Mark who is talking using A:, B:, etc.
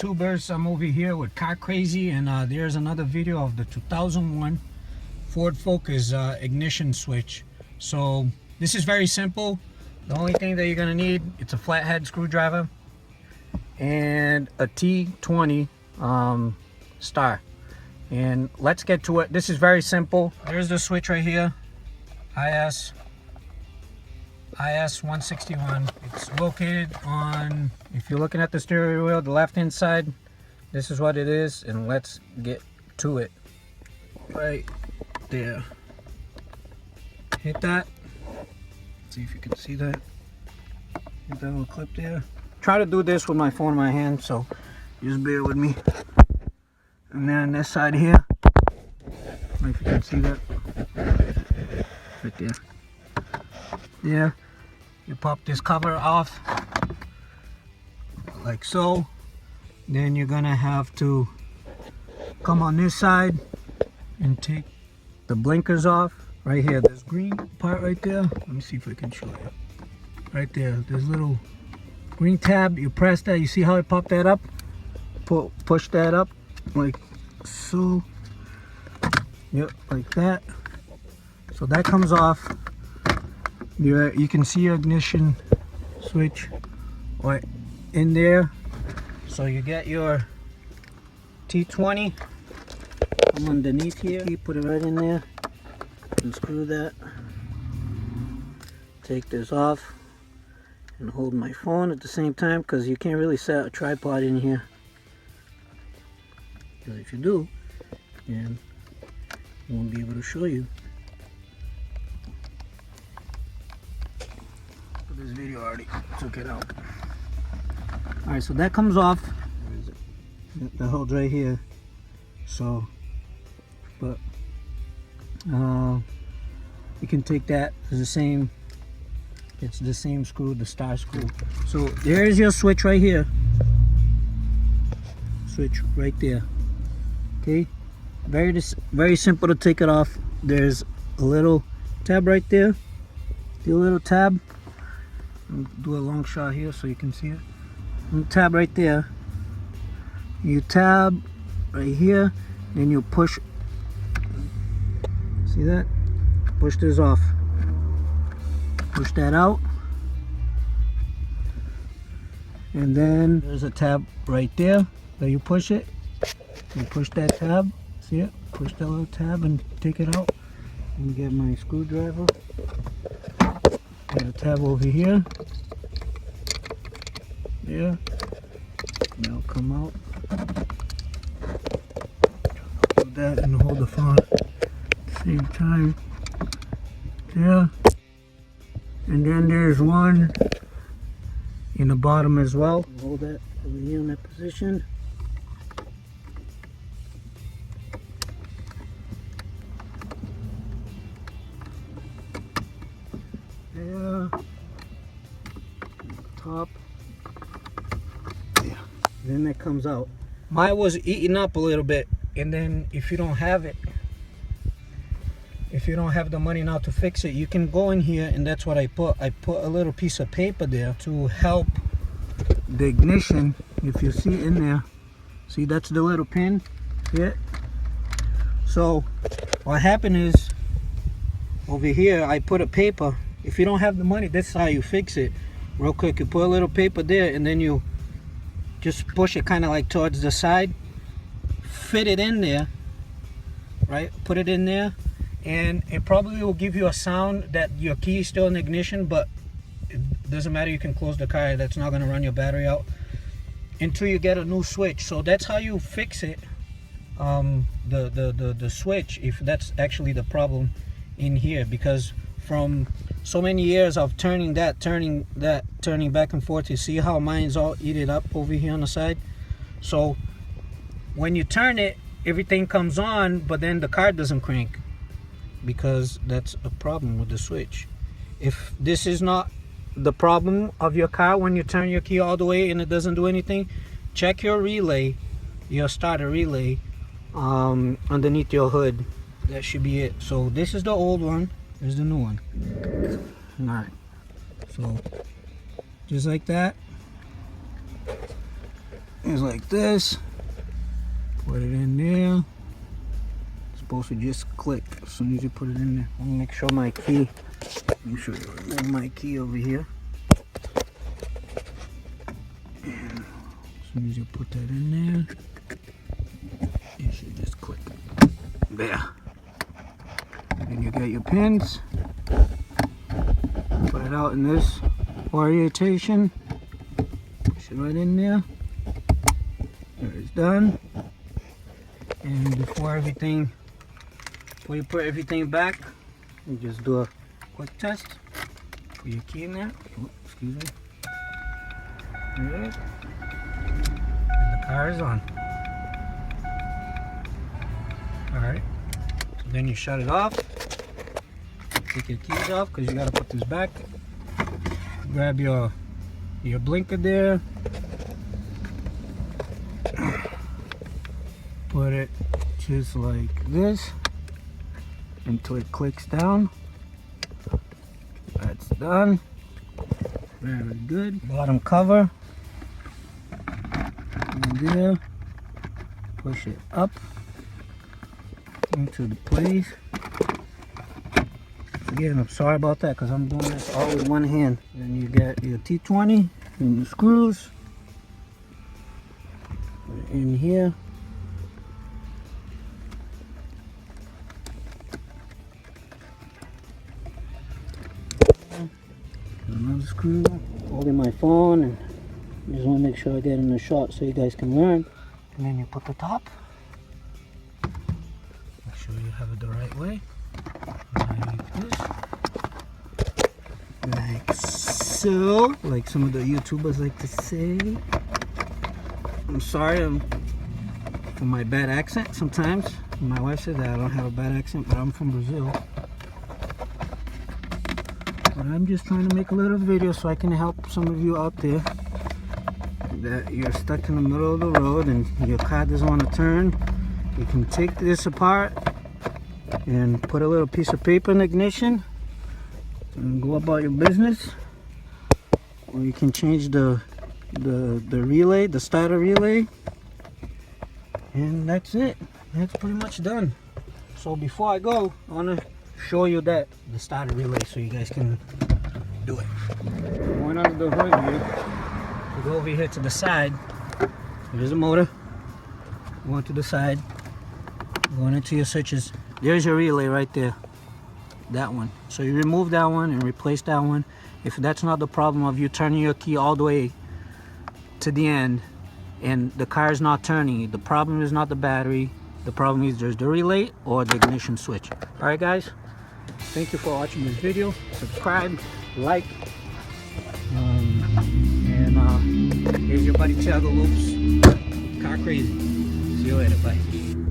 A: YouTubers? I'm over here with Car Crazy, and there's another video of the 2001 Ford Focus ignition switch. So this is very simple. The only thing that you're gonna need, it's a flathead screwdriver and a T20 star. And let's get to it. This is very simple. There's the switch right here, IS 161. It's located on, if you're looking at the steering wheel, the left hand side. This is what it is, and let's get to it. Right there. Hit that. Let's see if you can see that. Hit that little clip there. Try to do this with my phone in my hand, so just bear with me. And then this side here, if you can see that, right there. There, you pop this cover off, like so. Then you're gonna have to come on this side and take the blinkers off. Right here, this green part right there. Let me see if I can show you. Right there, there's a little green tab. You press that, you see how I pop that up? Push that up, like so. Yep, like that. So that comes off. You can see your ignition switch right in there. So you get your T20 from underneath here. You put it right in there and screw that. Take this off and hold my phone at the same time, because you can't really set a tripod in here. Because if you do, then I won't be able to show you. This video already took it out. Alright, so that comes off. Where is it? The holds right here. So, but you can take that. It's the same. It's the same screw, the star screw. So there's your switch right here. Switch right there. Okay. Very simple to take it off. There's a little tab right there. The little tab. I'll do a long shot here so you can see it. And tab right there. You tab right here, then you push. See that? Push this off. Push that out. And then there's a tab right there that you push it. You push that tab. See it? Push that little tab and take it out. And get my screwdriver. Got a tab over here. There. Now come out. Do that and hold the phone at the same time. There. And then there's one in the bottom as well. Hold that over here in that position. There. Top. Yeah. Then that comes out. Mine was eating up a little bit, and then if you don't have it, if you don't have the money now to fix it, you can go in here, and that's what I put. I put a little piece of paper there to help the ignition. If you see in there, see that's the little pin. See it? So what happened is, over here I put a paper. If you don't have the money, that's how you fix it. Real quick, you put a little paper there, and then you just push it kind of like towards the side. Fit it in there, right? Put it in there, and it probably will give you a sound that your key is still in ignition, but it doesn't matter. You can close the car. That's not going to run your battery out until you get a new switch. So that's how you fix it. The switch, if that's actually the problem in here, because from so many years of turning back and forth, you see how mine's all eaten up over here on the side. So when you turn it, everything comes on, but then the car doesn't crank, because that's a problem with the switch. If this is not the problem of your car, when you turn your key all the way and it doesn't do anything, check your relay, your starter relay, underneath your hood. That should be it. So this is the old one. There's the new one. Alright. So just like that. is like this. Put it in there. It's supposed to just click as soon as you put it in there. Let me make sure my key. Let me show you my key over here. And as soon as you put that in there, it should just click. There. And you get your pins. Put it out in this orientation. Push it right in there. There it's done. And before you put everything back, you just do a quick test. Put your key in there. Oh, excuse me. Good. And the car is on. Alright. So then you shut it off. Take your keys off because you gotta put this back. Grab your blinker there. Put it just like this until it clicks down. That's done. Very good. Bottom cover. And there. Push it up into the place. Again, I'm sorry about that because I'm doing this all with one hand. Then you get your T20 and the screws. Put it in here. Another screw. Holding my phone, and just want to make sure I get in the shot so you guys can learn. And then you put the top. Make sure you have it the right way. Like this. Like so. Like some of the YouTubers like to say. I'm sorry for my bad accent sometimes. My wife said that I don't have a bad accent, but I'm from Brazil. But I'm just trying to make a little video so I can help some of you out there that you're stuck in the middle of the road and your car doesn't want to turn. You can take this apart and put a little piece of paper in the ignition and go about your business. Or you can change the relay, the starter relay, and that's it. That's pretty much done. So before I go, I want to show you the starter relay so you guys can do it. Going under the hood here, you go over here to the side. There's a motor. Going to the side, going into your switches. There's your relay right there, that one. So you remove that one and replace that one. If that's not the problem of you turning your key all the way to the end and the car is not turning, the problem is not the battery. The problem is there's the relay or the ignition switch. All right, guys. Thank you for watching this video. Subscribe, like, and here's your buddy Thiago Lopes, Car Crazy. See you later. Bye.